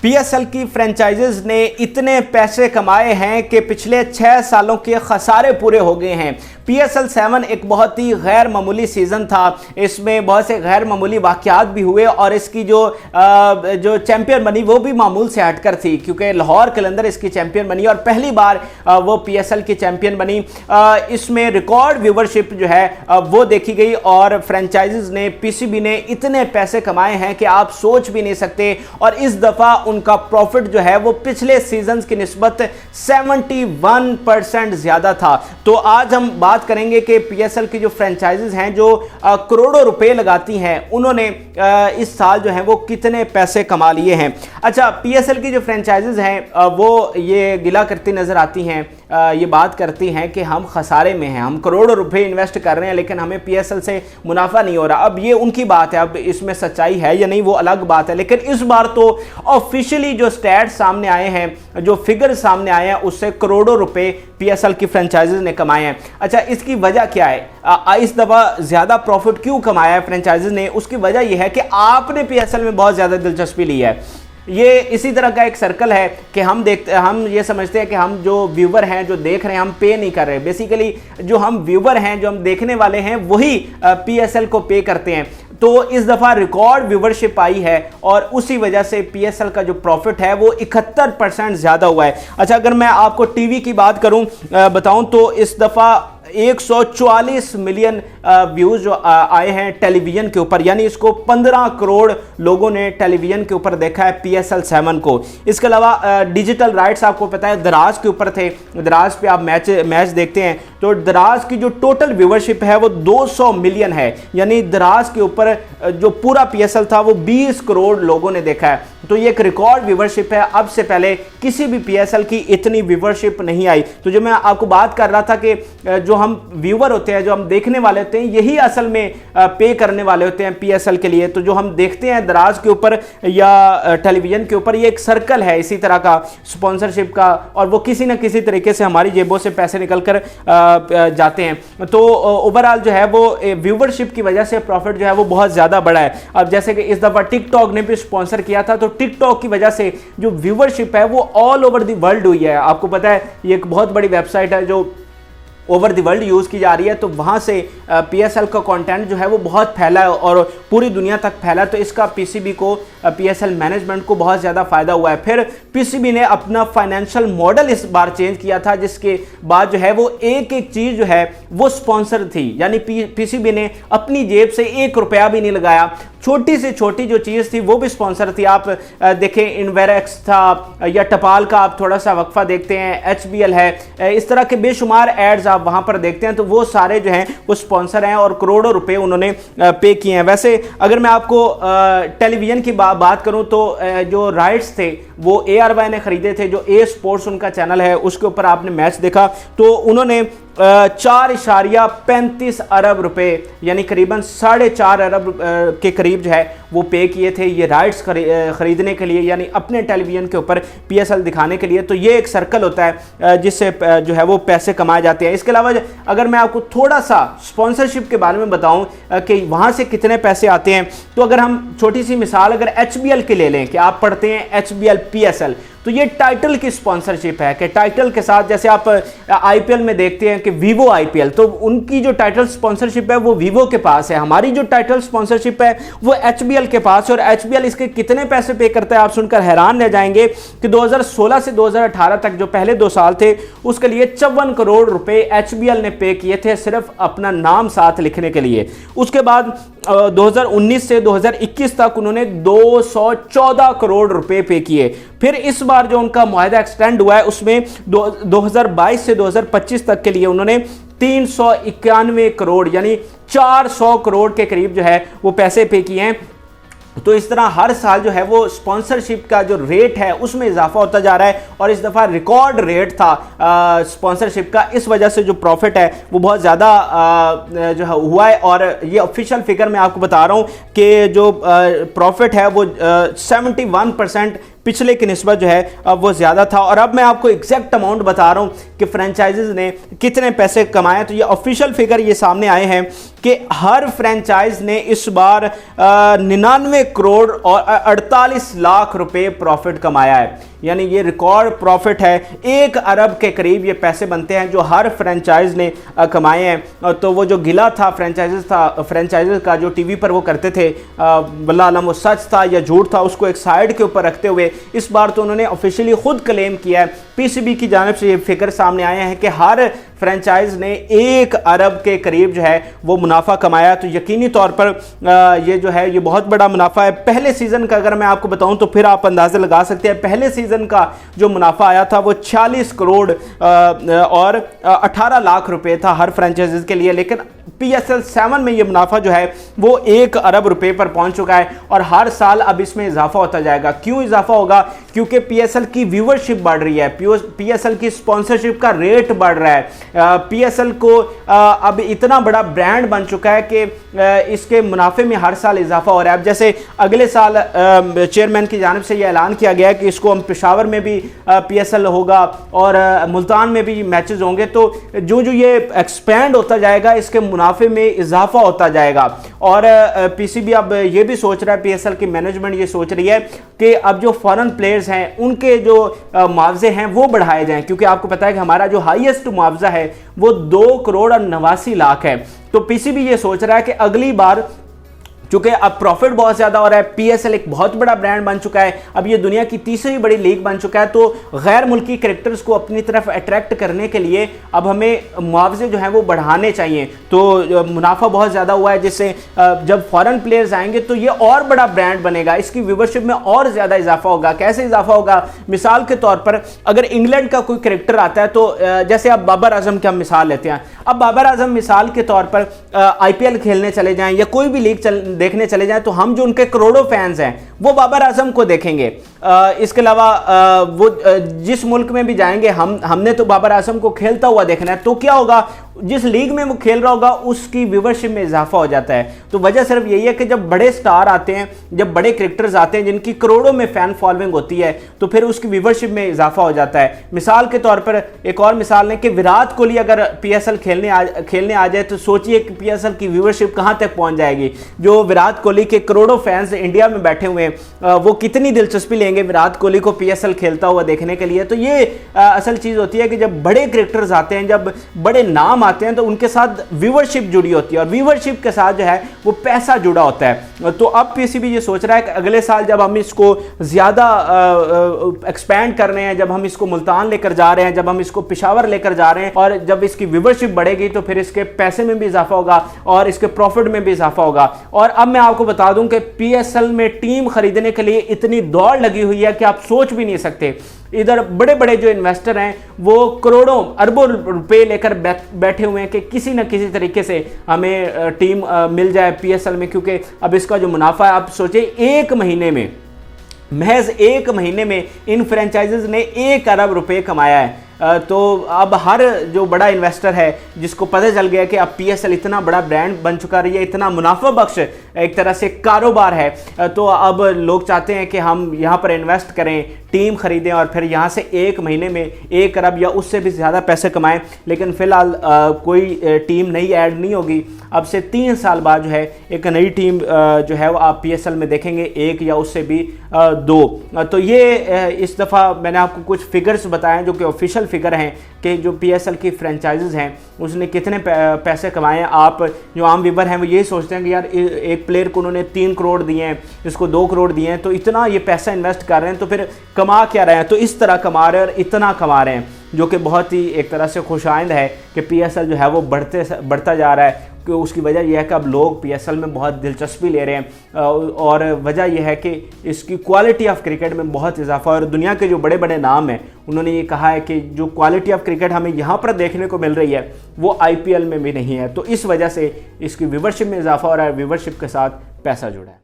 PSL की franchises ने इतने पैसे कमाए हैं कि पिछले 6 सालों के खसारे पूरे हो गए हैं। पीएसएल 7 एक बहुत ही गैर मामूली सीज़न था, इसमें बहुत से गैर मामूली वाक़यात भी हुए और इसकी जो चैंपियन बनी वो भी मामूल से हटकर थी, क्योंकि लाहौर कलंदर इसकी चैंपियन बनी और पहली बार वो पीएसएल की चैंपियन बनी। इसमें रिकॉर्ड व्यूवरशिप जो है वो देखी गई और फ्रेंचाइजीज ने, पीसीबी ने इतने पैसे कमाए हैं कि आप सोच भी नहीं सकते। और इस दफ़ा उनका प्रॉफिट जो है वो पिछले सीजन की निस्बत 71% ज्यादा था। तो आज हम बात करेंगे कि पीएसएल की जो फ्रेंचाइजीज हैं जो करोड़ों रुपए लगाती हैं, उन्होंने इस साल जो है वो कितने पैसे कमा लिए हैं। अच्छा, पीएसएल की जो फ्रेंचाइजीज हैं वो ये गिला करती नजर आती हैं, ये बात करती हैं कि हम खसारे में हैं, हम करोड़ों रुपए इन्वेस्ट कर रहे हैं लेकिन हमें पीएसएल से मुनाफा नहीं हो रहा। अब ये उनकी बात है, अब इसमें सच्चाई है या नहीं वो अलग बात है, लेकिन इस बार तो ऑफिशियली जो स्टैट्स सामने आए हैं, जो फिगर सामने आए हैं, उससे करोड़ों रुपए पीएसएल की फ्रेंचाइजीज ने कमाए हैं। अच्छा, इसकी वजह क्या है? इस दफा ज्यादा प्रॉफिट क्यों कमाया है फ्रेंचाइजीज ने? उसकी वजह यह है कि आपने पीएसएल में बहुत ज्यादा दिलचस्पी ली है। ये इसी तरह का एक सर्कल है कि हम ये समझते हैं कि हम जो व्यूवर हैं, जो देख रहे हैं, हम पे नहीं कर रहे। बेसिकली जो हम व्यूवर हैं, जो हम देखने वाले हैं, वही पीएसएल को पे करते हैं। तो इस दफ़ा रिकॉर्ड व्यूवरशिप आई है और उसी वजह से पीएसएल का जो प्रॉफिट है वो 71% ज़्यादा हुआ है। अच्छा, अगर मैं आपको टीवी की बात करूं, बताऊं तो इस दफ़ा 144 मिलियन व्यूज जो आए हैं टेलीविजन के ऊपर, यानी इसको 15 करोड़ लोगों ने टेलीविजन के ऊपर देखा है पीएसएल 7 को। इसके अलावा डिजिटल राइट्स आपको पता है दराज के ऊपर थे, दराज पे आप मैच देखते हैं तो दराज की जो टोटल व्यूवरशिप है वो 200 मिलियन है, यानी दराज के ऊपर जो पूरा पीएसएल था वो 20 करोड़ लोगों ने देखा है। तो ये एक रिकॉर्ड व्यूवरशिप है, अब से पहले किसी भी पीएसएल की इतनी व्यूवरशिप नहीं आई। तो जो मैं आपको बात कर रहा था कि जो हम व्यूवर होते हैं, जो हम देखने वाले होते हैं, यही असल में पे करने वाले होते हैं पीएसएल के लिए। तो जो हम देखते हैं दराज के ऊपर या टेलीविजन के ऊपर, ये एक सर्कल है इसी तरह का स्पॉन्सरशिप का, और वो किसी ना किसी तरीके से हमारी जेबों से पैसे निकल कर जाते हैं। तो ओवरऑल जो है वो व्यूवरशिप की वजह से प्रॉफिट जो है वो बहुत ज़्यादा बड़ा है। अब जैसे कि इस दफ़ा टिकटॉक ने भी स्पॉन्सर किया था, तो टिकटॉक की वजह से जो व्यूवरशिप है वो ऑल ओवर द वर्ल्ड हुई है। आपको पता है ये एक बहुत बड़ी वेबसाइट है जो ओवर द वर्ल्ड यूज़ की जा रही है, तो वहाँ से पीएसएल का कंटेंट जो है वो बहुत फैला है और पूरी दुनिया तक फैला है। तो इसका पीसीबी को, पीएसएल मैनेजमेंट को बहुत ज़्यादा फ़ायदा हुआ है। फिर पीसीबी ने अपना फाइनेंशियल मॉडल इस बार चेंज किया था, जिसके बाद जो है वो एक एक चीज़ जो है वो स्पॉन्सर थी, यानी पीसीबी ने अपनी जेब से 1 रुपया भी नहीं लगाया। छोटी से छोटी जो चीज़ थी वो भी स्पॉन्सर थी। आप देखें, इन्वेरेक्स था या टपाल का आप थोड़ा सा वक्फा देखते हैं, एचबीएल है, इस तरह के बेशुमार एड्स आप वहाँ पर देखते हैं, तो वो सारे जो हैं वो स्पॉन्सर हैं और करोड़ों रुपए उन्होंने पे किए हैं। वैसे अगर मैं आपको टेलीविज़न की बात करूँ तो जो राइट्स थे वो ARY ने ख़रीदे थे, जो ए स्पोर्ट्स उनका चैनल है, उसके ऊपर आपने मैच देखा तो उन्होंने 4.35 अरब रुपए, यानी करीबन 4.5 अरब के करीब जो है वो पे किए थे ये राइट्स खरीदने के लिए, यानी अपने टेलीविज़न के ऊपर पीएसएल दिखाने के लिए। तो ये एक सर्कल होता है जिससे जो है वो पैसे कमाए जाते हैं। इसके अलावा अगर मैं आपको थोड़ा सा स्पॉन्सरशिप के बारे में बताऊं कि वहाँ से कितने पैसे आते हैं, तो अगर हम छोटी सी मिसाल अगर HBL के ले लें कि आप पढ़ते हैं HBL PSL, तो ये टाइटल की स्पॉन्सरशिप है कि टाइटल के साथ, जैसे आप आईपीएल में देखते हैं कि वीवो आईपीएल, तो उनकी जो टाइटल स्पॉन्सरशिप है वो वीवो के पास है, हमारी जो टाइटल स्पॉन्सरशिप है वो HBL के पास है। और HBL इसके कितने पैसे पे करता है आप सुनकर हैरान रह जाएंगे कि 2016 से 2018 तक जो पहले 2 साल थे उसके लिए 54 करोड़ रुपए HBL ने पे किए थे, सिर्फ अपना नाम साथ लिखने के लिए। उसके बाद 2019 से 2021 तक उन्होंने 214 करोड़ रुपए पे किए। फिर इस बार जो उनका मुआहदा एक्सटेंड हुआ है उसमें 2022 से 2025 तक के लिए उन्होंने 391 करोड़, यानी 400 करोड़ के करीब जो है वो पैसे पे किए हैं। तो इस तरह हर साल जो है वो स्पॉन्सरशिप का जो रेट है उसमें इजाफा होता जा रहा है और इस दफ़ा रिकॉर्ड रेट था स्पॉन्सरशिप का। इस वजह से जो प्रॉफिट है वो बहुत ज़्यादा जो है हुआ है। और ये ऑफिशियल फिगर मैं आपको बता रहा हूँ कि जो प्रॉफिट है वो 71% पिछले की निस्बत जो है वो ज़्यादा था। और अब मैं आपको एग्जैक्ट अमाउंट बता रहा हूँ कि फ्रेंचाइजीज ने कितने पैसे कमाए। तो ये ऑफिशियल फिगर ये सामने आए हैं कि हर फ्रेंचाइज ने इस बार 99 करोड़ और 48 लाख रुपए प्रॉफिट कमाया है। यानी ये रिकॉर्ड प्रॉफिट है, 1 अरब के करीब ये पैसे बनते हैं जो हर फ्रेंचाइज ने कमाए हैं। तो वो जो गिला था फ्रेंचाइजेस का जो टीवी पर वो करते थे, वल्लाह आलम वो सच था या झूठ था, उसको एक साइड के ऊपर रखते हुए इस बार तो उन्होंने ऑफिशियली खुद क्लेम किया है, पीसीबी की जानिब से ये फिगर सामने आए हैं कि हर फ्रेंचाइज ने 1 अरब के करीब जो है वो मुनाफा कमाया। तो यकीनी तौर पर ये जो है ये बहुत बड़ा मुनाफा है। पहले सीजन का अगर मैं आपको बताऊं तो फिर आप अंदाजा लगा सकते हैं, पहले सीजन का जो मुनाफा आया था वो 46 करोड़ और 18 लाख रुपए था हर फ्रेंचाइजीज के लिए। लेकिन PSL 7 में ये मुनाफा जो है वो 1 अरब रुपए पर पहुंच चुका है और हर साल अब इसमें इजाफा होता जाएगा। क्यों इजाफा होगा? क्योंकि PSL की व्यूवरशिप बढ़ रही है, PSL की स्पॉन्सरशिप का रेट बढ़ रहा है, PSL को अब इतना बड़ा ब्रांड बन चुका है कि इसके मुनाफे में हर साल इजाफा हो रहा है। अब जैसे अगले साल चेयरमैन की जानिब से यह ऐलान किया गया है कि इसको हम पेशावर में भी PSL होगा और मुल्तान में भी मैचेस होंगे। तो जो ये एक्सपेंड होता जाएगा इसके मुनाफे में इजाफा होता जाएगा। और PCB अब ये भी सोच रहा है, PSL की मैनेजमेंट ये सोच रही है कि अब जो फॉरेन प्लेयर्स हैं उनके जो मुआवजे हैं वो बढ़ाए जाएं, क्योंकि आपको पता है कि हमारा जो हाईएस्ट मुआवजा है वो 2 करोड़ और 89 लाख है। तो PCB ये सोच रहा है कि अगली बार चूंकि अब प्रॉफिट बहुत ज़्यादा हो रहा है, PSL एक बहुत बड़ा ब्रांड बन चुका है, अब ये दुनिया की तीसरी बड़ी लीग बन चुका है, तो गैर मुल्की क्रिकेटर्स को अपनी तरफ अट्रैक्ट करने के लिए अब हमें मुआवजे जो हैं वो बढ़ाने चाहिए। तो मुनाफा बहुत ज़्यादा हुआ है, जिससे जब फॉरेन प्लेयर्स आएंगे तो ये और बड़ा ब्रांड बनेगा, इसकी व्यूवरशिप में और ज़्यादा इजाफा होगा। कैसे इजाफा होगा? मिसाल के तौर पर अगर इंग्लैंड का कोई क्रिकेटर आता है तो जैसे अब बाबर आजम की हम मिसाल लेते हैं, अब बाबर आजम मिसाल के तौर पर IPL खेलने चले जाएं या कोई भी लीग देखने चले जाएं तो हम जो उनके करोड़ों फैंस हैं वो बाबर आजम को देखेंगे। इसके अलावा वो जिस मुल्क में भी जाएंगे हमने तो बाबर आजम को खेलता हुआ देखना है, तो क्या होगा? जिस लीग में वो खेल रहा होगा उसकी व्यूवरशिप में इजाफा हो जाता है। तो वजह सिर्फ यही है कि जब बड़े स्टार आते हैं, जब बड़े क्रिकेटर्स आते हैं जिनकी करोड़ों में फैन फॉलोइंग होती है, तो फिर उसकी व्यूवरशिप में इजाफा हो जाता है। मिसाल के तौर पर एक और मिसाल है कि विराट कोहली अगर PSL खेलने आ जाए तो सोचिए कि PSL की व्यूवरशिप कहां तक पहुंच जाएगी। जो विराट कोहली के करोड़ों फैंस इंडिया में बैठे हुए हैं वो कितनी दिलचस्पी लेंगे विराट कोहली को PSL खेलता हुआ देखने के लिए। तो ये असल चीज होती है कि जब बड़े क्रिकेटर्स आते हैं, जब बड़े नाम आते हैं, तो उनके साथ व्यूवरशिप जुड़ी होती है और व्यूवरशिप के साथ जो है वो पैसा जुड़ा होता है। तो अब PCB ये सोच रहा है कि अगले साल जब हम इसको ज्यादा एक्सपैंड कर रहे हैं, जब हम इसको मुल्तान लेकर जा रहे हैं, जब हम इसको पेशावर लेकर जा रहे हैं और जब इसकी व्यूवरशिप बढ़ेगी तो फिर इसके पैसे में भी इजाफा होगा और इसके प्रॉफिट में भी इजाफा होगा। और अब मैं आपको बता दूं कि PSL में टीम खरीदने के लिए इतनी दौड़ लगी हुई है कि आप सोच भी नहीं सकते। इधर बड़े बड़े जो इन्वेस्टर हैं वो करोड़ों अरबों रुपए लेकर बैठे हुए हैं कि किसी न किसी तरीके से हमें टीम मिल जाए PSL में, क्योंकि अब इसका जो मुनाफा है, आप सोचिए एक महीने में, महज एक महीने में इन फ्रेंचाइजेज ने 1 अरब रुपए कमाया है। तो अब हर जो बड़ा इन्वेस्टर है जिसको पता चल गया कि अब PSL इतना बड़ा ब्रांड बन चुका है, इतना मुनाफा बख्श एक तरह से कारोबार है, तो अब लोग चाहते हैं कि हम यहाँ पर इन्वेस्ट करें, टीम खरीदें और फिर यहाँ से एक महीने में 1 अरब या उससे भी ज़्यादा पैसे कमाएं। लेकिन फ़िलहाल कोई टीम नई ऐड नहीं होगी। अब से 3 साल बाद जो है एक नई टीम जो है वो आप PSL में देखेंगे, 1 या उससे भी 2। तो ये इस दफ़ा मैंने आपको कुछ फिगर्स बताए जो कि ऑफिशियल फिगर हैं कि जो PSL की फ्रेंचाइजेज हैं उसने कितने पैसे कमाए हैं। आप जो आम व्यूवर हैं वो यही सोचते हैं कि यार एक प्लेयर को उन्होंने 3 करोड़ दिए हैं, इसको 2 करोड़ दिए हैं, तो इतना ये पैसा इन्वेस्ट कर रहे हैं, तो फिर कमा क्या रहे हैं? तो इस तरह कमा रहे हैं और इतना कमा रहे हैं, जो कि बहुत ही एक तरह से खुशाइंद है कि PSL जो है वो बढ़ता जा रहा है। कि उसकी वजह यह है कि अब लोग PSL में बहुत दिलचस्पी ले रहे हैं और वजह यह है कि इसकी क्वालिटी ऑफ क्रिकेट में बहुत इजाफा। और दुनिया के जो बड़े बड़े नाम हैं उन्होंने ये कहा है कि जो क्वालिटी ऑफ क्रिकेट हमें यहाँ पर देखने को मिल रही है वो IPL में भी नहीं है। तो इस वजह से इसकी व्यूवरशिप में इजाफा हो रहा है, व्यूवरशिप के साथ पैसा जुड़ा है।